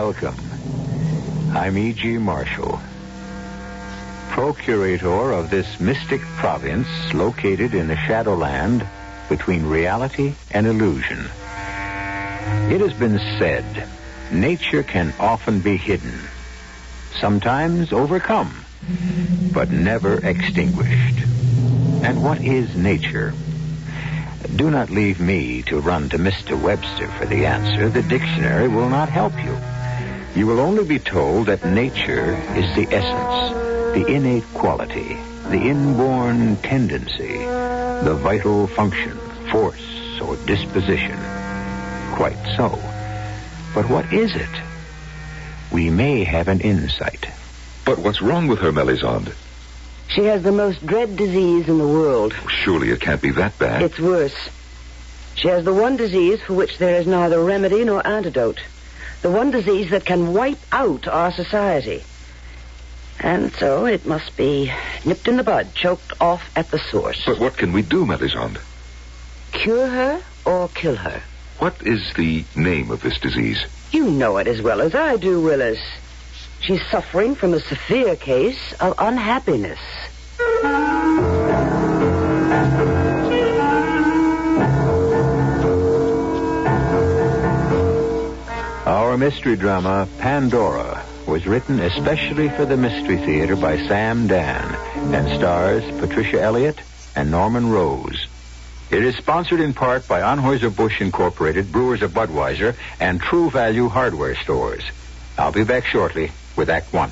Welcome. I'm E.G. Marshall, procurator of this mystic province located in the shadowland between reality and illusion. It has been said, nature can often be hidden, sometimes overcome, but never extinguished. And what is nature? Do not leave me to run to Mr. Webster for the answer. The dictionary will not help you. You will only be told that nature is the essence, the innate quality, the inborn tendency, the vital function, force, or disposition. Quite so. But what is it? We may have an insight. But what's wrong with her, Melisande? She has the most dread disease in the world. Surely it can't be that bad. It's worse. She has the one disease for which there is neither remedy nor antidote. The one disease that can wipe out our society. And so it must be nipped in the bud, choked off at the source. But what can we do, Melisande? Cure her or kill her? What is the name of this disease? You know it as well as I do, Willis. She's suffering from a severe case of unhappiness. Our mystery drama, Pandora, was written especially for the Mystery Theater by Sam Dann and stars Patricia Elliott and Norman Rose. It is sponsored in part by Anheuser-Busch Incorporated, Brewers of Budweiser, and True Value Hardware Stores. I'll be back shortly with Act One.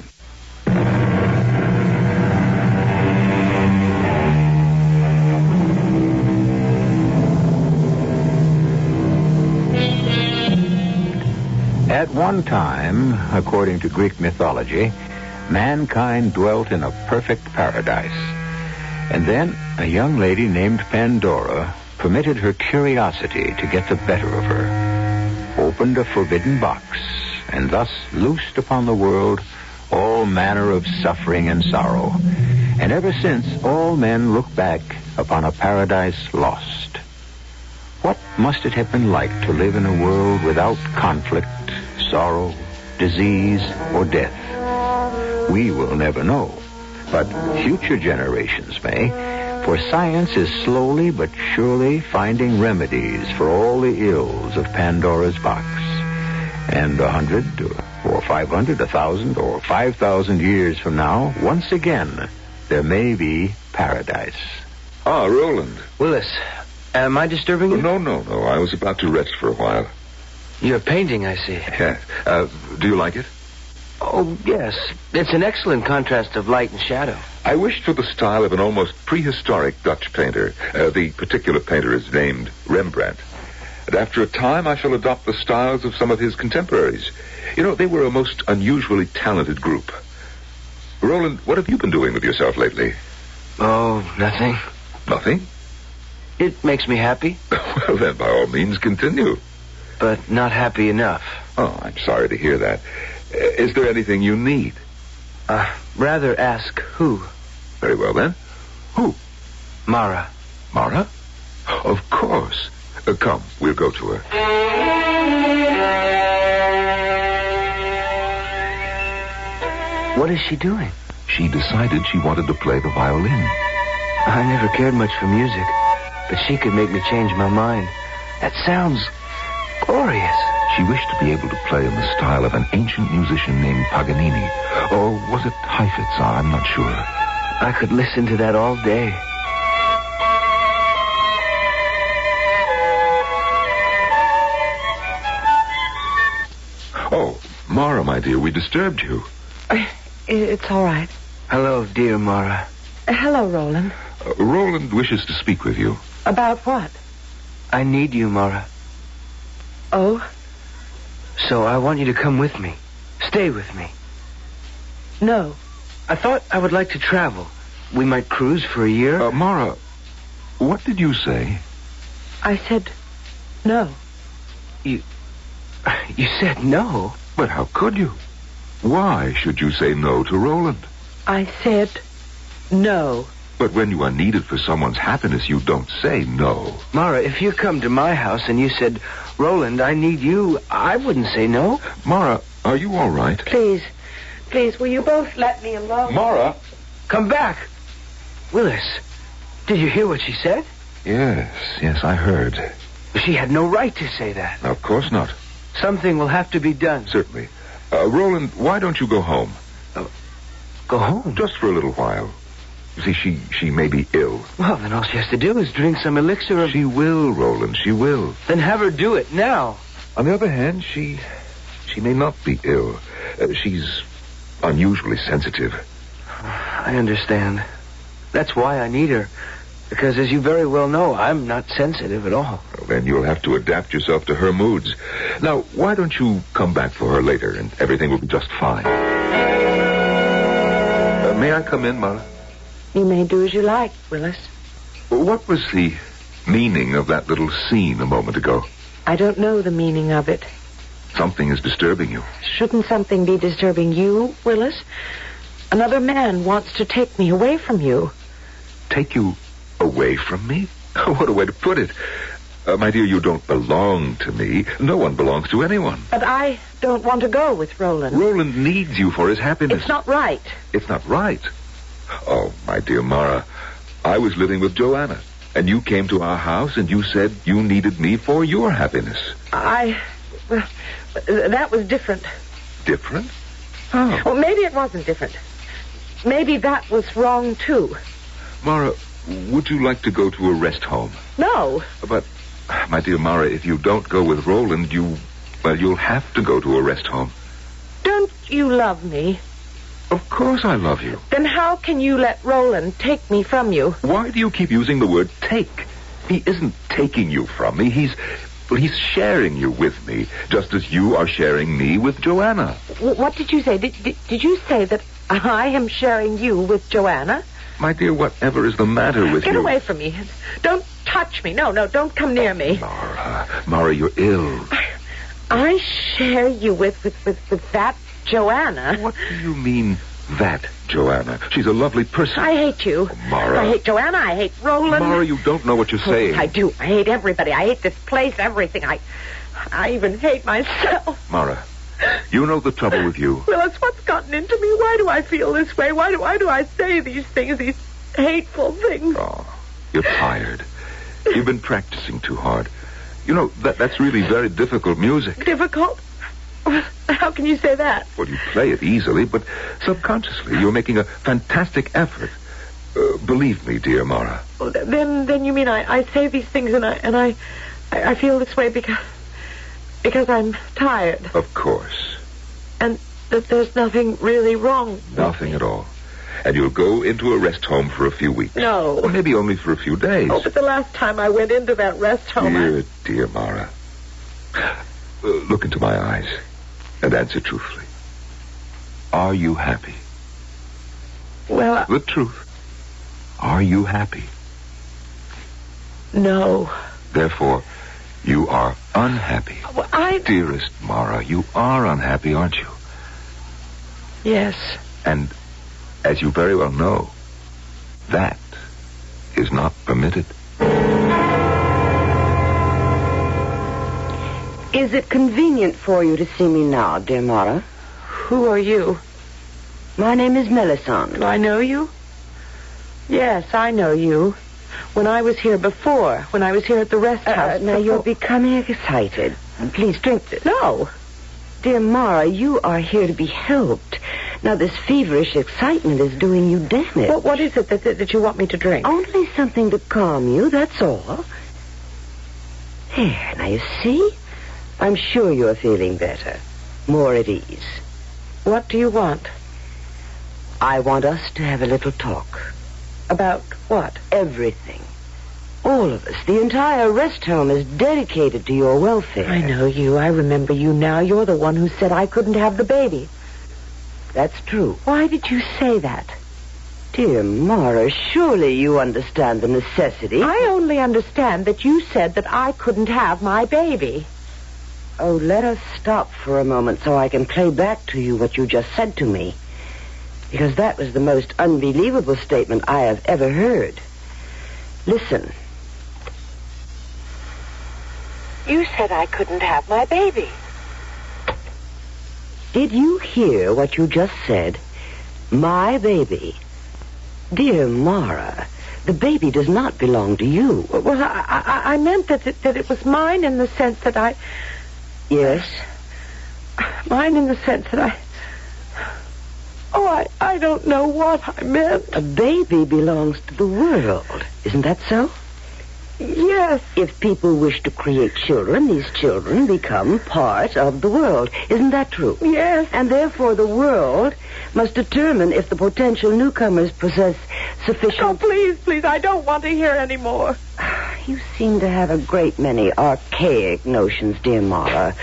At one time, according to Greek mythology, mankind dwelt in a perfect paradise. And then a young lady named Pandora permitted her curiosity to get the better of her, opened a forbidden box, and thus loosed upon the world all manner of suffering and sorrow. And ever since, all men look back upon a paradise lost. What must it have been like to live in a world without conflict, sorrow, disease, or death? We will never know, but future generations may, for science is slowly but surely finding remedies for all the ills of Pandora's box. And 100 or 500, 1,000 or 5,000 years from now, once again, there may be paradise. Ah, Roland. Willis, am I disturbing you? No. I was about to rest for a while. You're painting, I see. Yes. Do you like it? Oh, yes. It's an excellent contrast of light and shadow. I wished for the style of an almost prehistoric Dutch painter. The particular painter is named Rembrandt. And after a time, I shall adopt the styles of some of his contemporaries. You know, they were a most unusually talented group. Roland, what have you been doing with yourself lately? Oh, nothing. Nothing? It makes me happy. Well, then, by all means, continue. But not happy enough. Oh, I'm sorry to hear that. Is there anything you need? Rather ask who. Very well, then. Who? Mara. Mara? Of course. Come, we'll go to her. What is she doing? She decided she wanted to play the violin. I never cared much for music, but she could make me change my mind. That sounds glorious. She wished to be able to play in the style of an ancient musician named Paganini. Or was it Heifetz? I'm not sure. I could listen to that all day. Oh, Mara, my dear, we disturbed you. It's all right. Hello, dear Mara. Hello, Roland. Roland wishes to speak with you. About what? I need you, Mara. Oh? So I want you to come with me. Stay with me. No. I thought I would like to travel. We might cruise for a year. Mara, what did you say? I said no. You said no? But how could you? Why should you say no to Roland? I said no. But when you are needed for someone's happiness, you don't say no. Mara, if you come to my house and you said, Roland, I need you, I wouldn't say no. Mara, Are you all right? Please, will you both let me alone? Mara? Come back. Willis, did you hear what she said? Yes, I heard. She had no right to say that. Of course not. Something will have to be done. Certainly. Roland, why don't you go home? Go home? Just for a little while. You see, she may be ill. Well, then all she has to do is drink some elixir of... She will, Roland, she will. Then have her do it now. On the other hand, she may not be ill. She's unusually sensitive. I understand. That's why I need her. Because, as you very well know, I'm not sensitive at all. Well, then you'll have to adapt yourself to her moods. Now, why don't you come back for her later, and everything will be just fine. May I come in, Mara? You may do as you like, Willis. What was the meaning of that little scene a moment ago? I don't know the meaning of it. Something is disturbing you. Shouldn't something be disturbing you, Willis? Another man wants to take me away from you. Take you away from me? What a way to put it. My dear, you don't belong to me. No one belongs to anyone. But I don't want to go with Roland. Roland needs you for his happiness. It's not right. It's not right. Oh, my dear Mara, I was living with Joanna, and you came to our house and you said you needed me for your happiness. Well, that was different. Different? Oh. Well, maybe it wasn't different. Maybe that was wrong, too. Mara, would you like to go to a rest home? No. But, my dear Mara, if you don't go with Roland, you'll have to go to a rest home. Don't you love me? Of course I love you. Then how can you let Roland take me from you? Why do you keep using the word take? He isn't taking you from me. He's sharing you with me, just as you are sharing me with Joanna. What did you say? Did you say that I am sharing you with Joanna? My dear, whatever is the matter with you? Get away from me. Don't touch me. No, don't come near me. Mara, you're ill. I share you with that Joanna. What do you mean, that Joanna? She's a lovely person. I hate you. Oh, Mara. I hate Joanna. I hate Roland. Mara, you don't know what you're saying. I do. I hate everybody. I hate this place, everything. I even hate myself. Mara, you know the trouble with you. Willis, what's gotten into me? Why do I feel this way? Why do I say these things, these hateful things? Oh, you're tired. You've been practicing too hard. You know, that's really very difficult music. Difficult? How can you say that? Well, you play it easily, but subconsciously you're making a fantastic effort. Believe me, dear Mara. Well, then you mean I say these things and I feel this way because I'm tired. Of course. And that there's nothing really wrong. Nothing at all. And you'll go into a rest home for a few weeks. No. Or maybe only for a few days. Oh, but the last time I went into that rest home... Dear Mara. Look into my eyes and answer truthfully. Are you happy? Well, The truth. Are you happy? No. Therefore, you are unhappy. Well, Dearest Mara, you are unhappy, aren't you? Yes. And, as you very well know, that is not permitted. Is it convenient for you to see me now, dear Mara? Who are you? My name is Melisande. Do I know you? Yes, I know you. When I was here before, when I was here at the rest house. Now, you're becoming excited. Please drink this. No. Dear Mara, you are here to be helped. Now, this feverish excitement is doing you damage. What is it that you want me to drink? Only something to calm you, that's all. There, now you see? I'm sure you're feeling better. More at ease. What do you want? I want us to have a little talk. About what? Everything. All of us. The entire rest home is dedicated to your welfare. I know you. I remember you now. You're the one who said I couldn't have the baby. That's true. Why did you say that? Dear Mara, surely you understand the necessity. I only understand that you said that I couldn't have my baby. Oh, let us stop for a moment so I can play back to you what you just said to me. Because that was the most unbelievable statement I have ever heard. Listen. You said I couldn't have my baby. Did you hear what you just said? My baby. Dear Mara, the baby does not belong to you. Well, I meant that it was mine in the sense that I... Yes? Mine in the sense that I... Oh, I don't know what I meant. A baby belongs to the world. Isn't that so? Yes. If people wish to create children, these children become part of the world. Isn't that true? Yes. And therefore the world must determine if the potential newcomers possess sufficient... Oh, please, I don't want to hear any more. You seem to have a great many archaic notions, dear Mara.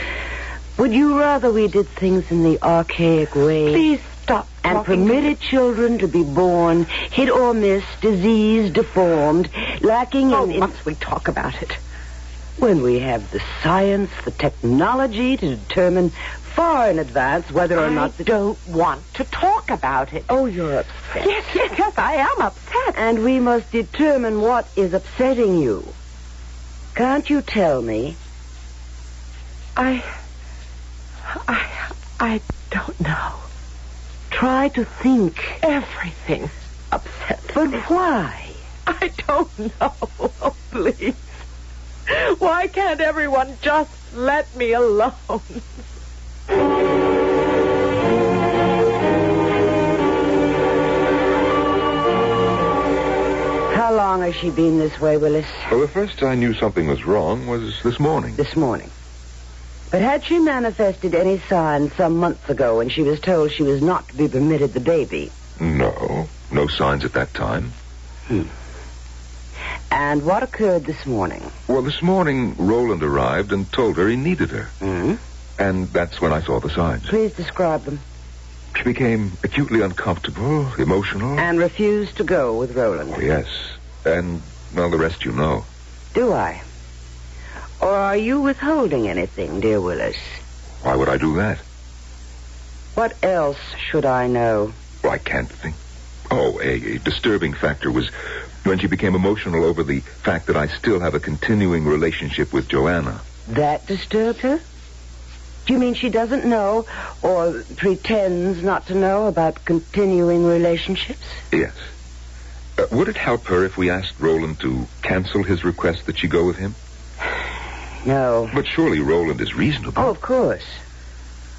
Would you rather we did things in the archaic way? Please stop and talking permitted children to be born, hit or miss, diseased, deformed, lacking in... Oh, must we talk about it? When we have the science, the technology to determine far in advance whether or not... I don't want to talk about it. Oh, you're upset. Yes, I am upset. And we must determine what is upsetting you. Can't you tell me? I don't know. Try to think. Everything upsets But me. why? I don't know. Oh, please. Why can't everyone just let me alone? How long has she been this way, Willis? Well, the first I knew something was wrong was this morning. This morning. But had she manifested any signs some months ago when she was told she was not to be permitted the baby? No signs at that time. And what occurred this morning? Well, this morning, Roland arrived and told her he needed her. Hmm? And that's when I saw the signs. Please describe them. She became acutely uncomfortable, emotional. And refused to go with Roland. Oh, yes. And, well, the rest you know. Do I? Or are you withholding anything, dear Willis? Why would I do that? What else should I know? Well, I can't think. Oh, a disturbing factor was when she became emotional over the fact that I still have a continuing relationship with Joanna. That disturbed her? Do you mean she doesn't know or pretends not to know about continuing relationships? Yes. Would it help her if we asked Roland to cancel his request that she go with him? No. But surely Roland is reasonable. Oh, of course.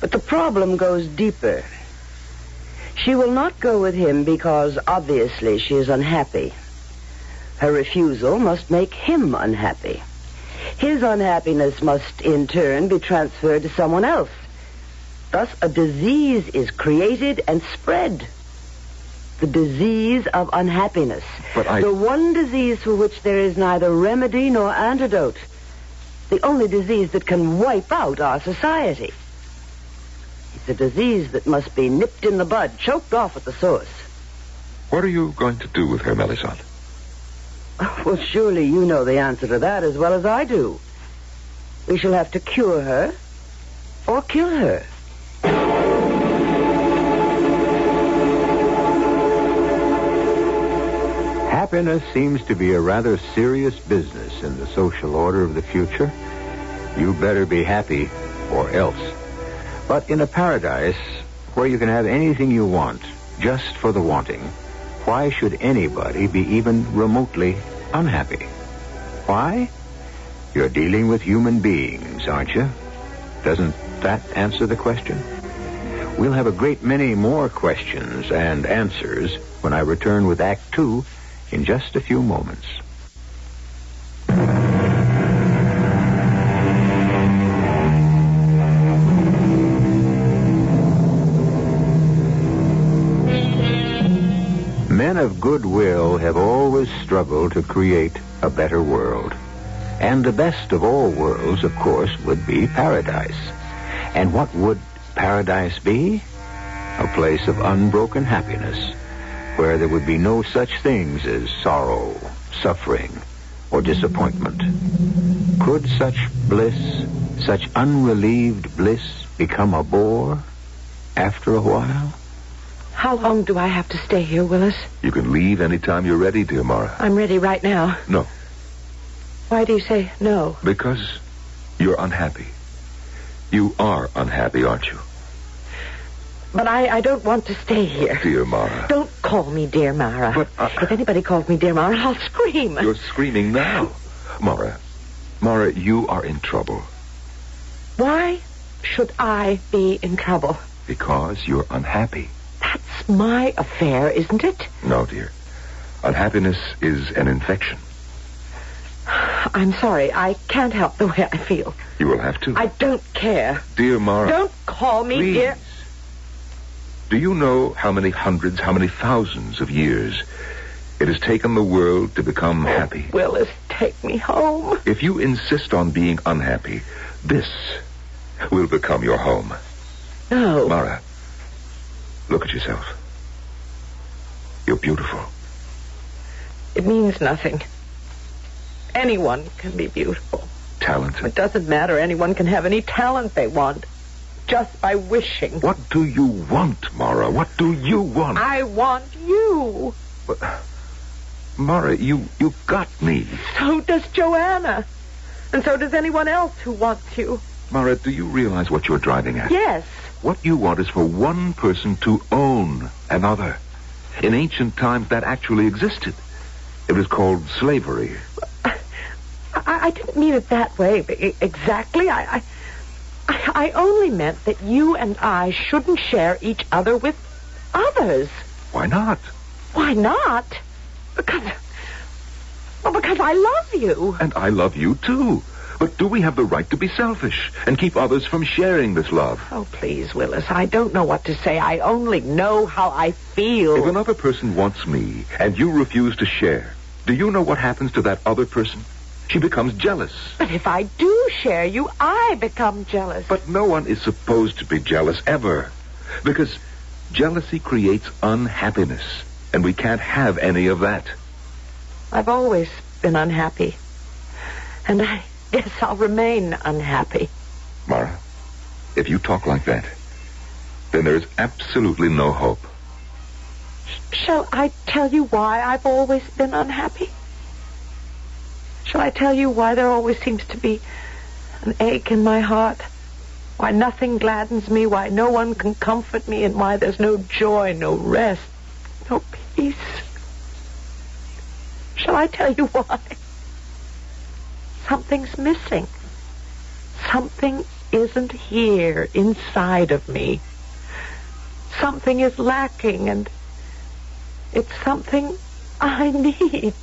But the problem goes deeper. She will not go with him because, obviously, she is unhappy. Her refusal must make him unhappy. His unhappiness must, in turn, be transferred to someone else. Thus, a disease is created and spread. The disease of unhappiness. But The one disease for which there is neither remedy nor antidote. The only disease that can wipe out our society. It's a disease that must be nipped in the bud, choked off at the source. What are you going to do with her, Melisande? Well, surely you know the answer to that as well as I do. We shall have to cure her or kill her. Happiness seems to be a rather serious business in the social order of the future. You better be happy or else. But in a paradise where you can have anything you want just for the wanting, why should anybody be even remotely unhappy? Why? You're dealing with human beings, aren't you? Doesn't that answer the question? We'll have a great many more questions and answers when I return with Act 2 in just a few moments. Men of goodwill have always struggled to create a better world. And the best of all worlds, of course, would be paradise. And what would paradise be? A place of unbroken happiness, where there would be no such things as sorrow, suffering, or disappointment. Could such bliss, such unrelieved bliss, become a bore after a while? How long do I have to stay here, Willis? You can leave anytime you're ready, dear Mara. I'm ready right now. No, Why do you say no? because you're unhappy. You are unhappy, aren't you? But I don't want to stay here. Dear Mara. Don't call me Dear Mara. But, if anybody calls me Dear Mara, I'll scream. You're screaming now. Mara, you are in trouble. Why should I be in trouble? Because you're unhappy. That's my affair, isn't it? No, dear. Unhappiness is an infection. I'm sorry. I can't help the way I feel. You will have to. I don't care. Dear Mara. Don't call me please. Dear. Do you know how many hundreds, how many thousands of years it has taken the world to become happy? Willis, take me home. If you insist on being unhappy, this will become your home. No. Mara, look at yourself. You're beautiful. It means nothing. Anyone can be beautiful. Talented. It doesn't matter. Anyone can have any talent they want. Just by wishing. What do you want, Mara? What do you want? I want you. But, Mara, you got me. So does Joanna. And so does anyone else who wants you. Mara, do you realize what you're driving at? Yes. What you want is for one person to own another. In ancient times, that actually existed. It was called slavery. I didn't mean it that way exactly. I only meant that you and I shouldn't share each other with others. Why not? Why not? Because I love you. And I love you, too. But do we have the right to be selfish and keep others from sharing this love? Oh, please, Willis, I don't know what to say. I only know how I feel. If another person wants me and you refuse to share, do you know what happens to that other person? She becomes jealous. But if I do share you, I become jealous. But no one is supposed to be jealous, ever. Because jealousy creates unhappiness, and we can't have any of that. I've always been unhappy. And I guess I'll remain unhappy. Mara, if you talk like that, then there's absolutely no hope. Shall I tell you why I've always been unhappy? Shall I tell you why there always seems to be an ache in my heart? Why nothing gladdens me, why no one can comfort me, and why there's no joy, no rest, no peace? Shall I tell you why? Something's missing. Something isn't here inside of me. Something is lacking, and it's something I need.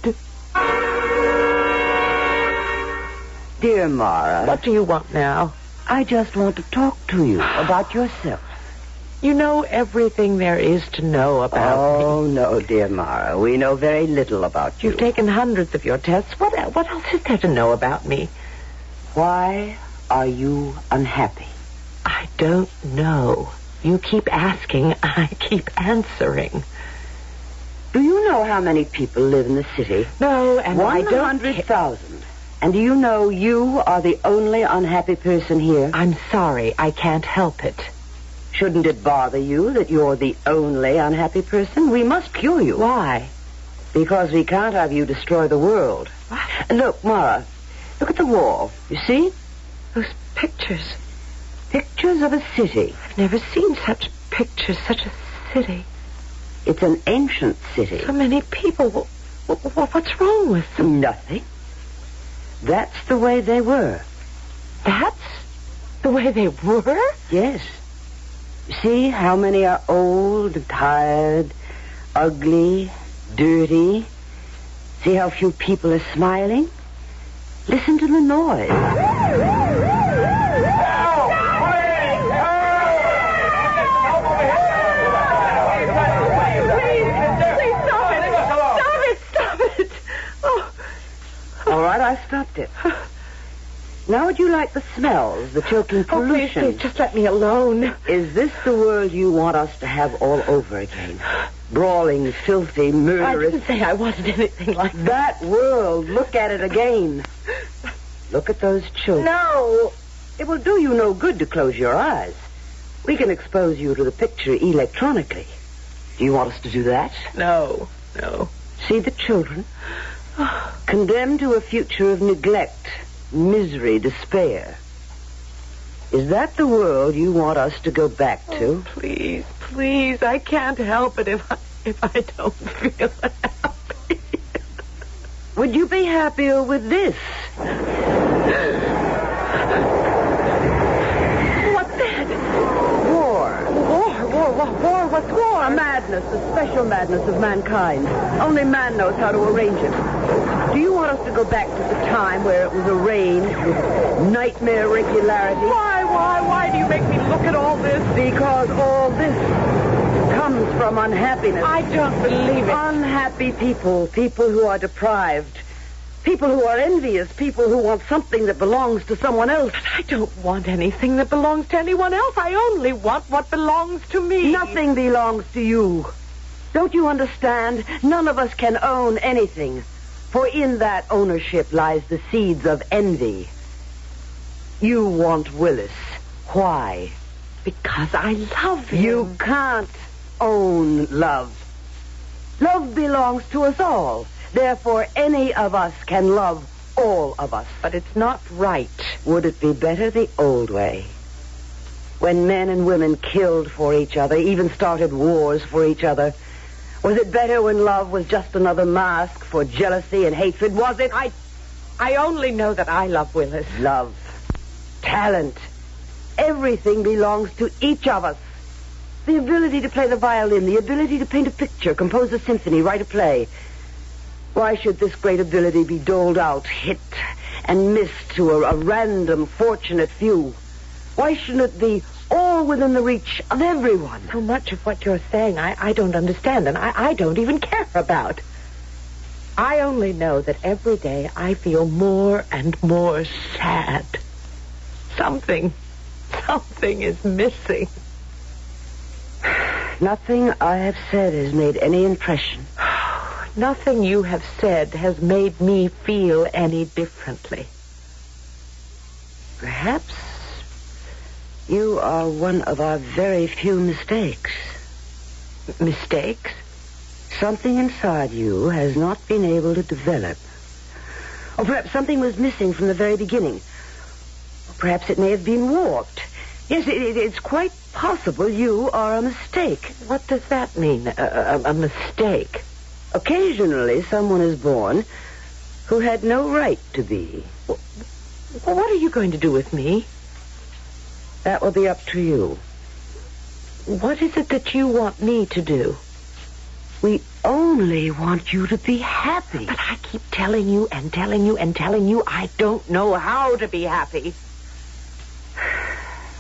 Dear Mara. What do you want now? I just want to talk to you about yourself. You know everything there is to know about me. Oh, no, dear Mara. We know very little about you. You've taken hundreds of your tests. What else is there to know about me? Why are you unhappy? I don't know. You keep asking, I keep answering. Do you know how many people live in the city? No, and I don't... 100,000. And do you know you are the only unhappy person here? I'm sorry. I can't help it. Shouldn't it bother you that you're the only unhappy person? We must cure you. Why? Because we can't have you destroy the world. What? Look, Mara, look at the wall. You see? Those pictures. Pictures of a city. I've never seen such pictures, such a city. It's an ancient city. So many people. What's wrong with them? Nothing. That's the way they were. That's the way they were? Yes. See how many are old, tired, ugly, dirty. See how few people are smiling. Listen to the noise. All right, I stopped it. Now would you like the smells, the choking pollution? Please, just let me alone. Is this the world you want us to have all over again? Brawling, filthy, murderous. I didn't say I wanted anything like that world. Look at it again. Look at those children. No. It will do you no good to close your eyes. We can expose you to the picture electronically. Do you want us to do that? No. See the children? Condemned to a future of neglect, misery, despair. Is that the world you want us to go back to? Oh, please, please, I can't help it if I don't feel happy. Would you be happier with this? What's that? War. War? What's war? A madness, a special madness of mankind. Only man knows how to arrange it. Do you want us to go back to the time where it was arranged with nightmare regularity? Why do you make me look at all this? Because all this comes from unhappiness. I don't believe it. Unhappy people who are deprived, people who are envious, people who want something that belongs to someone else. But I don't want anything that belongs to anyone else. I only want what belongs to me. Nothing belongs to you. Don't you understand? None of us can own anything. For in that ownership lies the seeds of envy. You want Willis. Why? Because I love him. You can't own love. Love belongs to us all. Therefore, any of us can love all of us. But it's not right. Would it be better the old way? When men and women killed for each other, even started wars for each other. Was it better when love was just another mask for jealousy and hatred? Was it? I only know that I love Willis. Love. Talent. Everything belongs to each of us. The ability to play the violin, the ability to paint a picture, compose a symphony, write a play. Why should this great ability be doled out, hit and missed to a random, fortunate few? Why shouldn't it be all within the reach of everyone? So much of what you're saying I don't understand, and I don't even care about. I only know that every day I feel more and more sad. Something is missing. Nothing I have said has made any impression. Nothing you have said has made me feel any differently. Perhaps you are one of our very few mistakes. Mistakes? Something inside you has not been able to develop. Or perhaps something was missing from the very beginning. Or perhaps it may have been warped. Yes, it's quite possible you are a mistake. What does that mean, a mistake? Occasionally, someone is born who had no right to be. Well, what are you going to do with me? That will be up to you. What is it that you want me to do? We only want you to be happy. But I keep telling you and telling you and telling you I don't know how to be happy.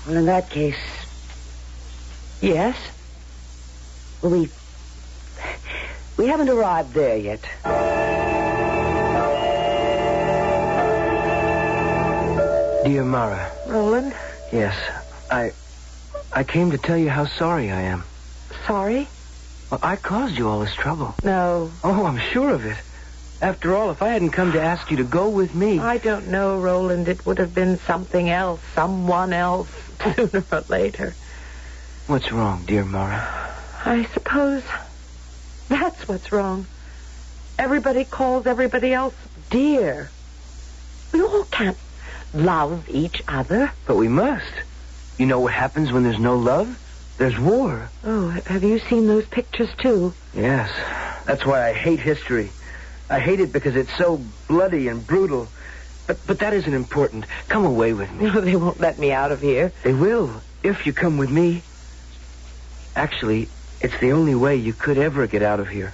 Well, in that case... Yes? Well, we haven't arrived there yet. Dear Mara. Roland? Yes, I came to tell you how sorry I am. Sorry? Well, I caused you all this trouble. No. Oh, I'm sure of it. After all, if I hadn't come to ask you to go with me... I don't know, Roland. It would have been something else, someone else, sooner or later. What's wrong, dear Mara? I suppose that's what's wrong. Everybody calls everybody else dear. We all can't love each other. But we must. You know what happens when there's no love? There's war. Oh, have you seen those pictures, too? Yes. That's why I hate history. I hate it because it's so bloody and brutal. But that isn't important. Come away with me. No, they won't let me out of here. They will, if you come with me. Actually, it's the only way you could ever get out of here.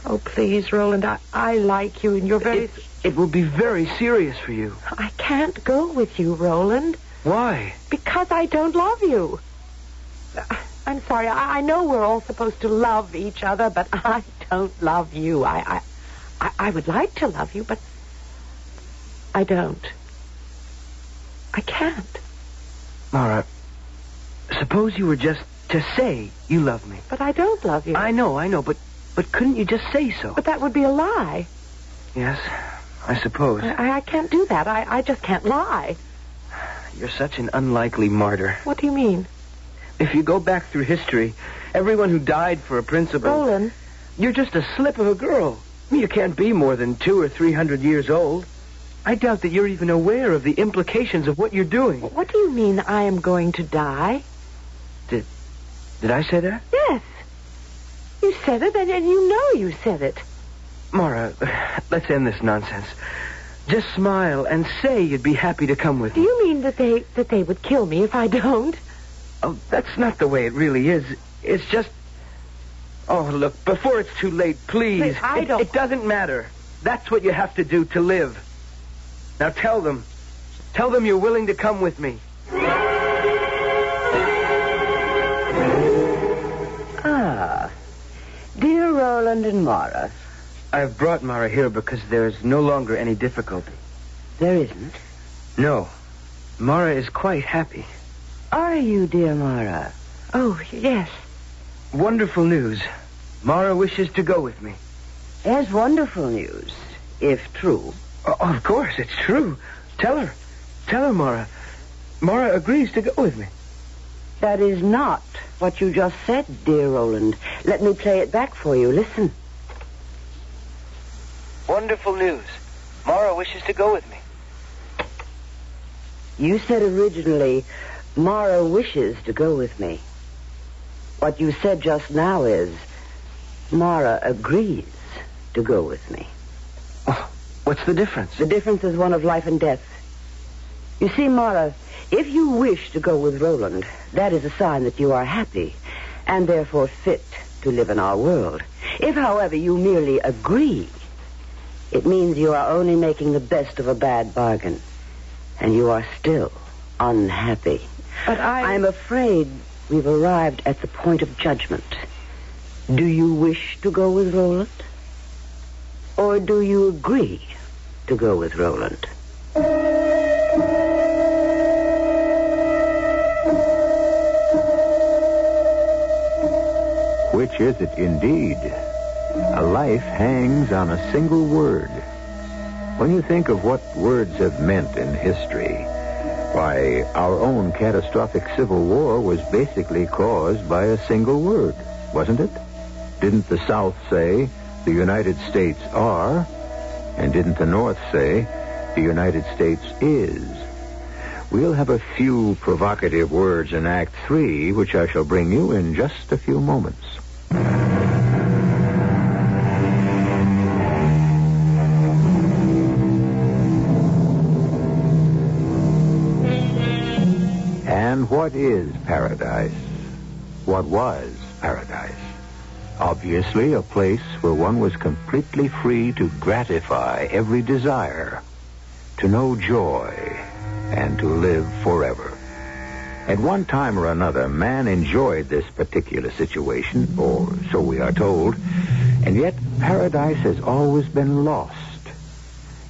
Oh, please, Roland, I like you, and you're very... It will be very serious for you. I can't go with you, Roland. Why? Because I don't love you. I'm sorry, I know we're all supposed to love each other, but I don't love you. I would like to love you, but I don't. I can't. Mara, suppose you were just to say you love me. But I don't love you. I know, but couldn't you just say so? But that would be a lie. Yes, I suppose. I can't do that. I just can't lie. You're such an unlikely martyr. What do you mean? If you go back through history, everyone who died for a principle... Roland. You're just a slip of a girl. You can't be more than 200 or 300 years old. I doubt that you're even aware of the implications of what you're doing. What do you mean I am going to die? Did I say that? Yes. You said it, and you know you said it. Mara, let's end this nonsense. Just smile and say you'd be happy to come with Do me. you mean that they would kill me if I don't? Oh, that's not the way it really is. It's just... Oh, look, before it's too late, please. It doesn't matter. That's what you have to do to live. Now tell them. Tell them you're willing to come with me. Ah. Dear Roland and Mara. I've brought Mara here because there's no longer any difficulty. There isn't? No. Mara is quite happy. Are you, dear Mara? Oh, yes. Wonderful news. Mara wishes to go with me. There's wonderful news, if true. Oh, of course, it's true. Tell her. Tell her, Mara. Mara agrees to go with me. That is not what you just said, dear Roland. Let me play it back for you. Listen. Wonderful news. Mara wishes to go with me. You said originally, Mara wishes to go with me. What you said just now is, Mara agrees to go with me. Oh, what's the difference? The difference is one of life and death. You see, Mara, if you wish to go with Roland, that is a sign that you are happy, and therefore fit to live in our world. If, however, you merely agree, it means you are only making the best of a bad bargain, and you are still unhappy. But I'm afraid we've arrived at the point of judgment. Do you wish to go with Roland? Or do you agree to go with Roland? Which is it indeed? A life hangs on a single word. When you think of what words have meant in history, why, our own catastrophic civil war was basically caused by a single word, wasn't it? Didn't the South say, the United States are, and didn't the North say, the United States is? We'll have a few provocative words in Act 3, which I shall bring you in just a few moments. And what is paradise? What was paradise? Obviously, a place where one was completely free to gratify every desire, to know joy, and to live forever. At one time or another, man enjoyed this particular situation, or so we are told, and yet paradise has always been lost.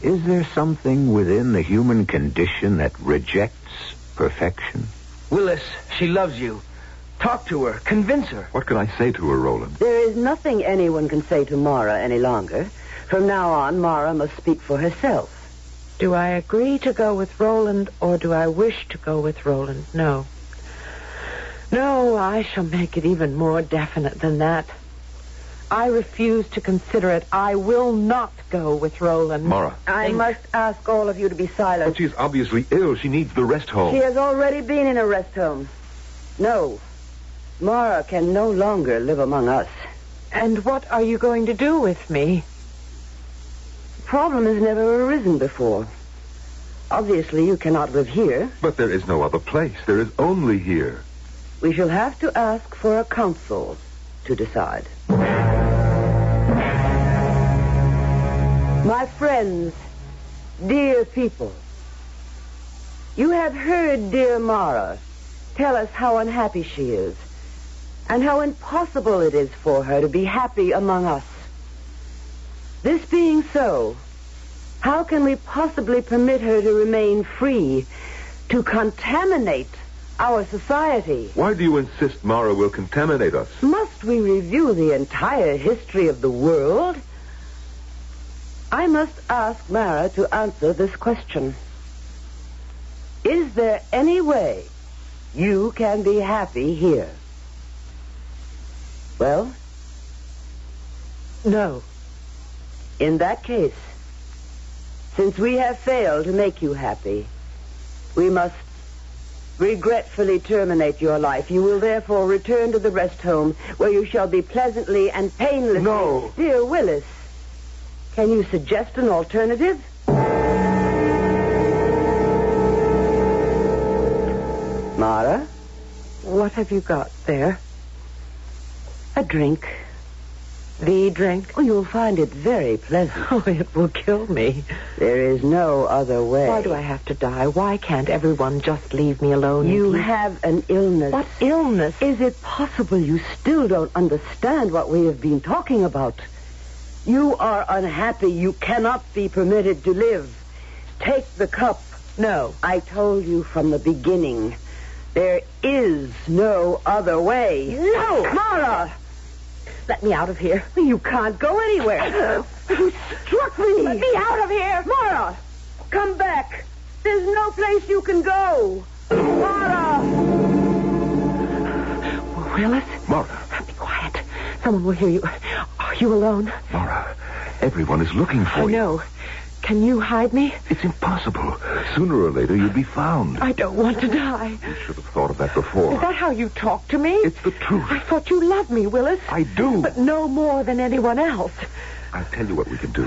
Is there something within the human condition that rejects perfection? Willis, she loves you. Talk to her. Convince her. What can I say to her, Roland? There is nothing anyone can say to Mara any longer. From now on, Mara must speak for herself. Do I agree to go with Roland, or do I wish to go with Roland? No. No, I shall make it even more definite than that. I refuse to consider it. I will not go with Roland. Mara. I must ask all of you to be silent. But she's obviously ill. She needs the rest home. She has already been in a rest home. No. Mara can no longer live among us. And what are you going to do with me? The problem has never arisen before. Obviously, you cannot live here. But there is no other place. There is only here. We shall have to ask for a council to decide. My friends, dear people, you have heard dear Mara tell us how unhappy she is and how impossible it is for her to be happy among us. This being so, how can we possibly permit her to remain free to contaminate our society? Why do you insist Mara will contaminate us? Must we review the entire history of the world? I must ask Mara to answer this question. Is there any way you can be happy here? Well? No. In that case, since we have failed to make you happy, we must regretfully terminate your life. You will therefore return to the rest home, where you shall be pleasantly and painlessly... No. Dear Willis, can you suggest an alternative? Mara? What have you got there? A drink. The drink? Oh, you'll find it very pleasant. Oh, it will kill me. There is no other way. Why do I have to die? Why can't everyone just leave me alone? You have an illness. What illness? Is it possible you still don't understand what we have been talking about? You are unhappy. You cannot be permitted to live. Take the cup. No. I told you from the beginning. There is no other way. No! Mara! Let me out of here. You can't go anywhere. You struck me. Let me out of here. Mara! Come back. There's no place you can go. Mara! Willis? Mara. Be quiet. Someone will hear you. Are you alone? Mara, everyone is looking for you. I know. Can you hide me? It's impossible. Sooner or later, you'll be found. I don't want to die. You should have thought of that before. Is that how you talk to me? It's the truth. I thought you loved me, Willis. I do. But no more than anyone else. I'll tell you what we can do.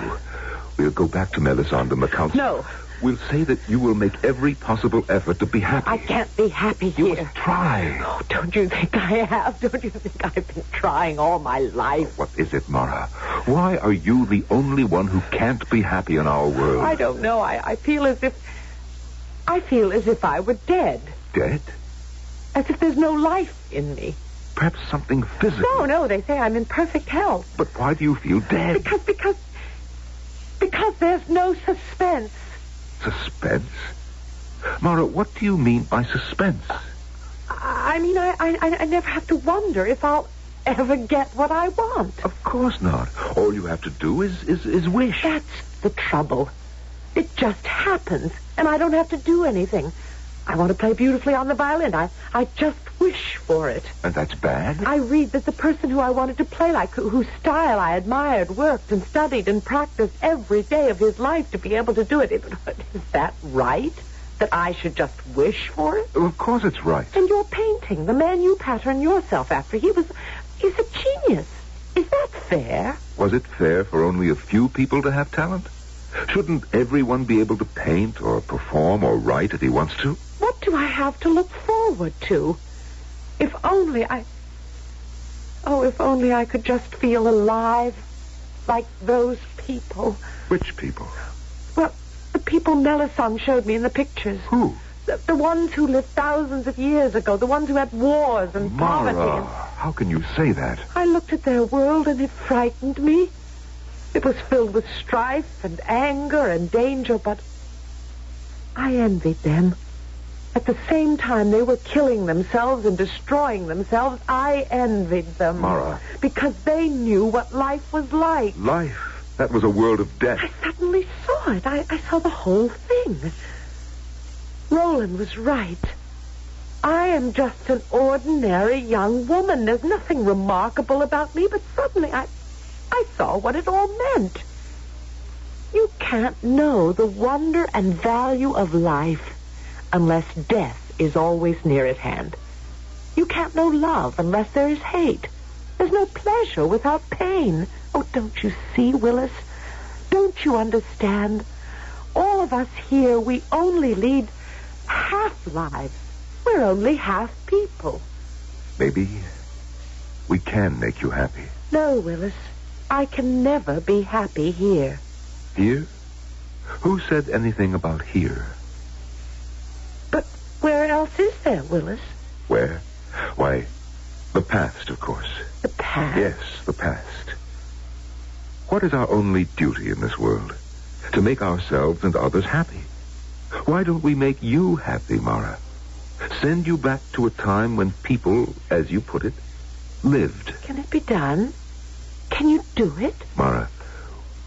We'll go back to Melisande and the council. No. We'll say that you will make every possible effort to be happy. I can't be happy You here. must try. Oh, don't you think I have? Don't you think I've been trying all my life? What is it, Mara? Why are you the only one who can't be happy in our world? I don't know. I feel as if... I feel as if I were dead. Dead? As if there's no life in me. Perhaps something physical. No, they say I'm in perfect health. But why do you feel dead? Because there's no suspense. Suspense? Mara, what do you mean by suspense? I mean, I never have to wonder if I'll ever get what I want. Of course not. All you have to do is wish. That's the trouble. It just happens, and I don't have to do anything. I want to play beautifully on the violin. I just wish for it. And that's bad? I read that the person who I wanted to play like, whose style I admired, worked and studied and practiced every day of his life to be able to do it. Is that right? That I should just wish for it? Of course it's right. And your painting, the man you pattern yourself after, he's a genius. Is that fair? Was it fair for only a few people to have talent? Shouldn't everyone be able to paint or perform or write if he wants to? What do I have to look forward to? If only I could just feel alive like those people. Which people? Well, the people Melisande showed me in the pictures. Who? The ones who lived thousands of years ago, the ones who had wars and poverty. Mara, how can you say that? I looked at their world and it frightened me. It was filled with strife and anger and danger, but I envied them. At the same time they were killing themselves and destroying themselves, I envied them. Mara. Because they knew what life was like. Life? That was a world of death. I suddenly saw it. I saw the whole thing. Roland was right. I am just an ordinary young woman. There's nothing remarkable about me, but suddenly I saw what it all meant. You can't know the wonder and value of life unless death is always near at hand. You can't know love unless there is hate. There's no pleasure without pain. Oh, don't you see, Willis? Don't you understand? All of us here, we only lead half lives. We're only half people. Maybe we can make you happy. No, Willis. I can never be happy here. Here? Who said anything about here? But where else is there, Willis? Where? Why, the past, of course. The past? Yes, the past. What is our only duty in this world? To make ourselves and others happy. Why don't we make you happy, Mara? Send you back to a time when people, as you put it, lived. Can it be done? Can you do it? Mara,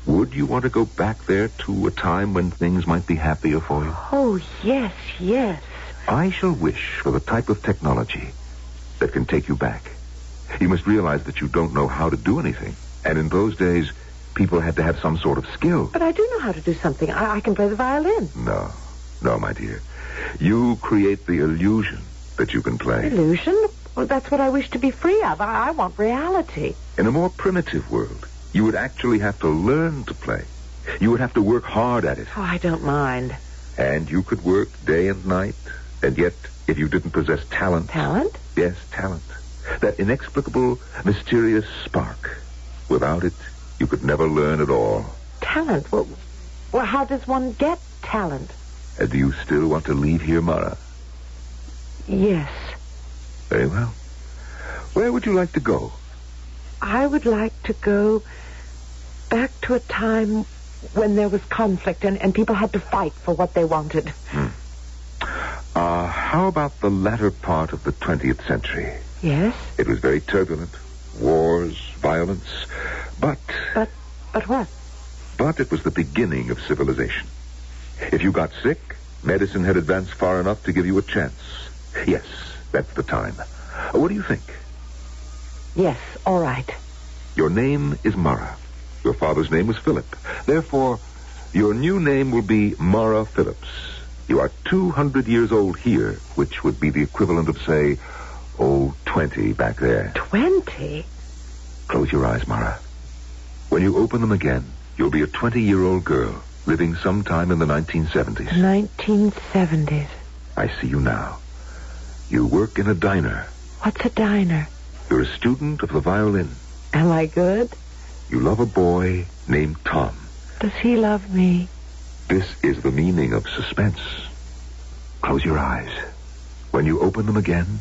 would you want to go back there to a time when things might be happier for you? Oh, yes, yes. I shall wish for the type of technology that can take you back. You must realize that you don't know how to do anything. And in those days, people had to have some sort of skill. But I do know how to do something. I can play the violin. No. No, my dear. You create the illusion that you can play. Illusion? Well, that's what I wish to be free of. I want reality. In a more primitive world, you would actually have to learn to play. You would have to work hard at it. Oh, I don't mind. And you could work day and night, and yet, if you didn't possess talent... Talent? Yes, talent. That inexplicable, mysterious spark. Without it, you could never learn at all. Talent? Well, how does one get talent? Do you still want to leave here, Mara? Yes. Very well. Where would you like to go? I would like to go back to a time when there was conflict and people had to fight for what they wanted. How about the latter part of the 20th century? Yes? It was very turbulent. Wars, violence, but... But what? But it was the beginning of civilization. If you got sick, medicine had advanced far enough to give you a chance. Yes, that's the time. What do you think? Yes, all right. Your name is Mara. Your father's name was Philip. Therefore, your new name will be Mara Phillips. You are 200 years old here, which would be the equivalent of, say, 20 back there. 20? Close your eyes, Mara. When you open them again, you'll be a 20-year-old girl living sometime in the 1970s. 1970s. I see you now. You work in a diner. What's a diner? You're a student of the violin. Am I good? You love a boy named Tom. Does he love me? This is the meaning of suspense. Close your eyes. When you open them again,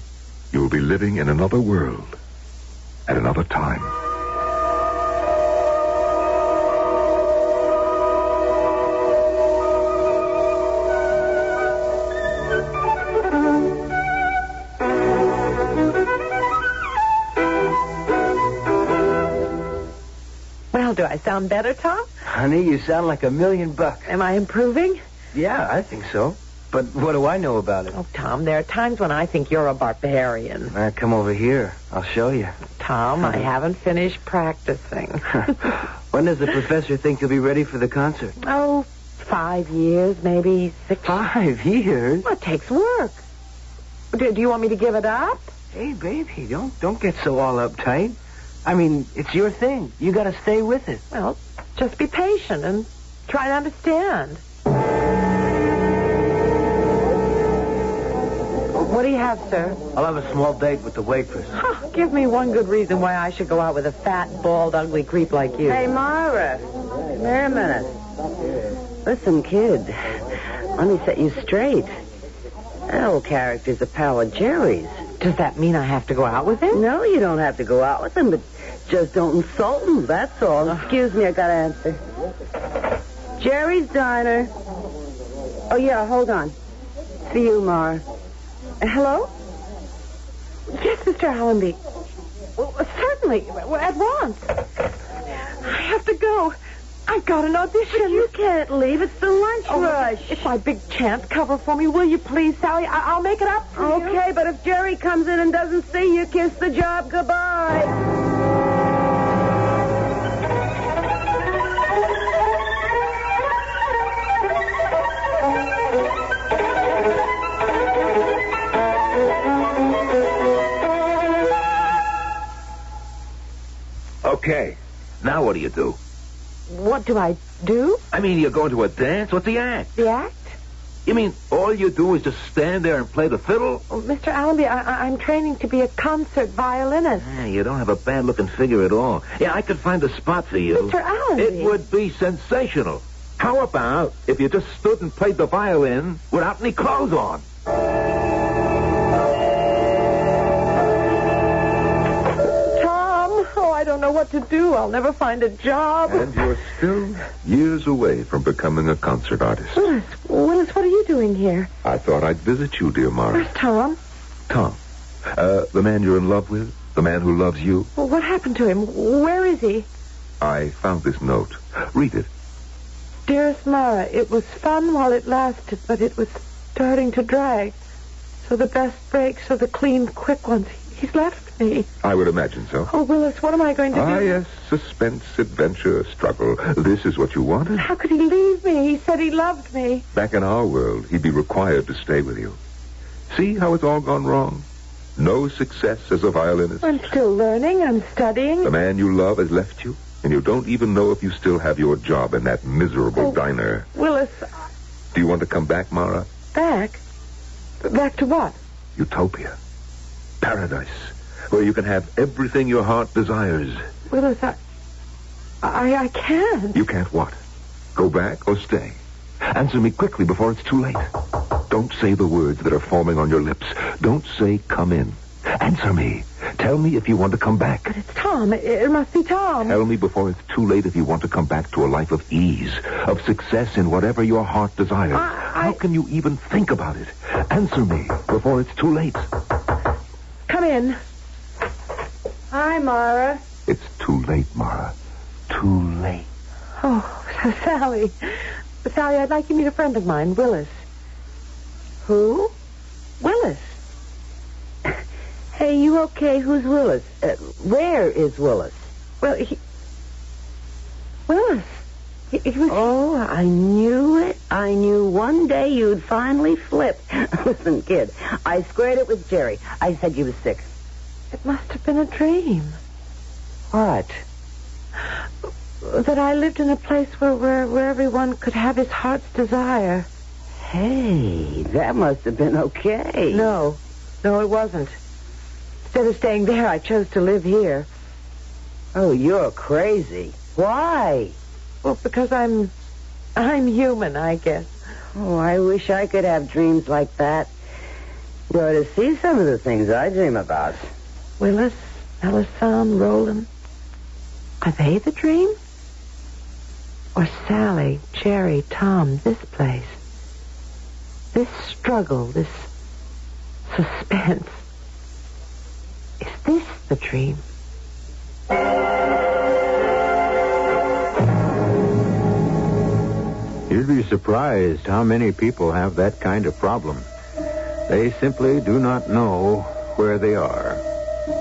you will be living in another world at another time. Well, do I sound better, Tom? Honey, you sound like $1,000,000. Am I improving? Yeah, I think so. But what do I know about it? Oh, Tom, there are times when I think you're a barbarian. Come over here. I'll show you. Tom, I haven't finished practicing. When does the professor think you'll be ready for the concert? Oh, 5 years, maybe 6. 5 years? Well, it takes work. Do you want me to give it up? Hey, baby, don't get so all uptight. I mean, it's your thing. You got to stay with it. Well, just be patient and try to understand. What do you have, sir? I'll have a small date with the waitress. Huh, give me one good reason why I should go out with a fat, bald, ugly creep like you. Hey, Mara. Come here a minute. Listen, kid. Let me set you straight. That old character's a pal of Jerry's. Does that mean I have to go out with him? No, you don't have to go out with him, but just don't insult him, that's all. Excuse me, I gotta answer. Jerry's Diner. Oh, yeah, hold on. For you, Mara. Hello? Yes, Mr. Allenby. Well, certainly. At once. I have to go. I've got an audition. But you can't leave. It's the lunch rush. It's my big chance. Cover for me, will you please, Sally? I'll make it up for you. Okay, but if Jerry comes in and doesn't see you, kiss the job goodbye. Okay. Now what do you do? What do I do? I mean, you're going to a dance? What's the act? The act? You mean all you do is just stand there and play the fiddle? Oh, Mr. Allenby, I'm training to be a concert violinist. You don't have a bad-looking figure at all. Yeah, I could find a spot for you. Mr. Allenby. It would be sensational. How about if you just stood and played the violin without any clothes on? I don't know what to do. I'll never find a job. And you're still years away from becoming a concert artist. Willis, what are you doing here? I thought I'd visit you, dear Mara. Where's Tom? Tom? The man you're in love with? The man who loves you? Well, what happened to him? Where is he? I found this note. Read it. Dearest Mara, it was fun while it lasted, but it was starting to drag. So the best breaks are the clean, quick ones. He's left me. I would imagine so. Oh, Willis, what am I going to do? Ah, yes, suspense, adventure, struggle. This is what you wanted. How could he leave me? He said he loved me. Back in our world, he'd be required to stay with you. See how it's all gone wrong? No success as a violinist. I'm still learning. I'm studying. The man you love has left you, and you don't even know if you still have your job in that miserable diner. Willis. Do you want to come back, Mara? Back? Back to what? Utopia. Paradise. Where you can have everything your heart desires. Willis, I can't. You can't what? Go back or stay? Answer me quickly before it's too late. Don't say the words that are forming on your lips. Don't say come in. Answer me. Tell me if you want to come back. But it's Tom. It must be Tom. Tell me before it's too late if you want to come back to a life of ease, of success in whatever your heart desires. How can you even think about it? Answer me before it's too late. Come in. Hi, Mara. It's too late, Mara. Too late. Oh, Sally. Sally, I'd like you to meet a friend of mine, Willis. Who? Willis. Hey, you okay? Who's Willis? Where is Willis? Well, Willis. He was... Oh, I knew it. I knew one day you'd finally flip. Listen, kid, I squared it with Jerry. I said you was sick. It must have been a dream. What? That I lived in a place where everyone could have his heart's desire. Hey, that must have been okay. No, it wasn't. Instead of staying there, I chose to live here. Oh, you're crazy. Why? Well, because I'm human, I guess. Oh, I wish I could have dreams like that. You ought to see some of the things I dream about. Willis, Ellison, Roland. Are they the dream? Or Sally, Jerry, Tom, this place? This struggle, this suspense. Is this the dream? You'd be surprised how many people have that kind of problem. They simply do not know where they are.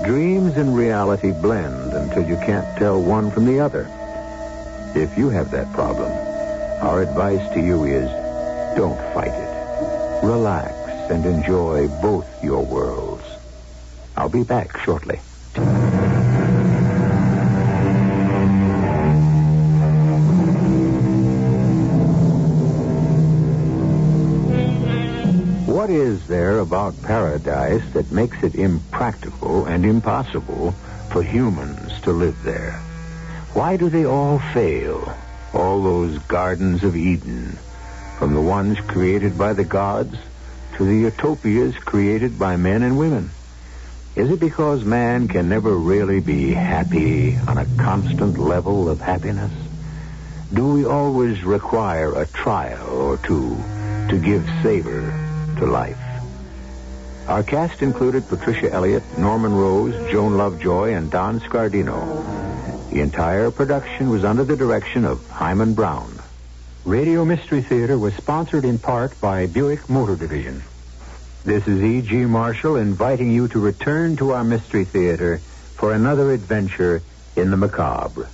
Dreams and reality blend until you can't tell one from the other. If you have that problem, our advice to you is don't fight it. Relax and enjoy both your worlds. I'll be back shortly. What is there about paradise that makes it impractical and impossible for humans to live there? Why do they all fail? All those gardens of Eden, from the ones created by the gods to the utopias created by men and women. Is it because man can never really be happy on a constant level of happiness? Do we always require a trial or two to give savor to life? Our cast included Patricia Elliott, Norman Rose, Joan Lovejoy, and Don Scardino. The entire production was under the direction of Himan Brown. Radio Mystery Theater was sponsored in part by Buick Motor Division. This is E.G. Marshall inviting you to return to our Mystery Theater for another adventure in the macabre.